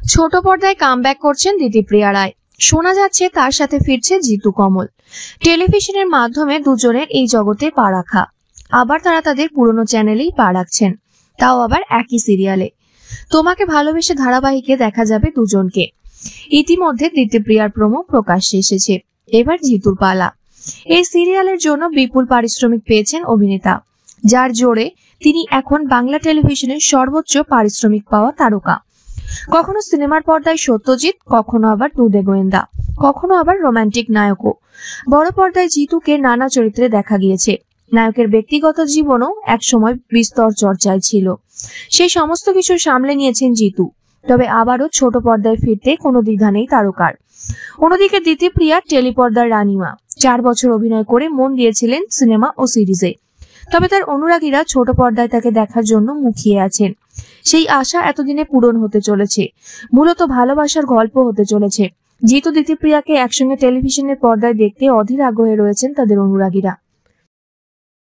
ছোট পর্দায় কামব্যাক করছেন দিতিপ্রিয়া রায়। শোনা যাচ্ছে তার সাথে ফিরছে জিতু কমল। টেলিভিশনের মাধ্যমে দুজনের এই জগতে পা রাখা, আবার তারা তাদের পুরনো চ্যানেলেই পা রাখছেন, তাও আবার একই সিরিয়ালে। তোমাকে ভালোবেসে ধারাবাহিকে দেখা যাবে দুজনকে। ইতিমধ্যে দিতিপ্রিয়ার প্রোমো প্রকাশ্যে এসেছে, এবার জিতুর পালা। এই সিরিয়ালের জন্য বিপুল পারিশ্রমিক পেয়েছেন অভিনেতা, যার জোরে তিনি এখন বাংলা টেলিভিশনের সর্বোচ্চ পারিশ্রমিক পাওয়া তারকা। কখনো সিনেমার পর্দায় সত্যজিৎ, কখনো আবার দুদে গোয়েন্দা, কখনো আবার রোমান্টিক নায়কও। বড় পর্দায় জিতুকে নানা চরিত্রে দেখা গিয়েছে। নায়কের ব্যক্তিগত জীবনও একসময় বিস্তর চর্চায় ছিল, সেই সমস্ত কিছু সামলে নিয়েছেন জিতু। তবে আবারও ছোট পর্দায় ফিরতে কোনো দ্বিধা নেই তারকার। অন্যদিকে দিতিপ্রিয়া টেলিপর্দার রানীমা, 4 বছর অভিনয় করে মন দিয়েছিলেন সিনেমা ও সিরিজে। তবে তার অনুরাগীরা ছোট পর্দায় তাকে দেখার জন্য মুখিয়ে আছেন। সেই আশা এতদিনে পূরণ হতে চলেছে। মূলত ভালোবাসার গল্প হতে চলেছে। জিতু দিতিপ্রিয়াকে একসঙ্গে টেলিভিশনের পর্দায় দেখতে অধীর আগ্রহে রয়েছেন তাদের অনুরাগীরা।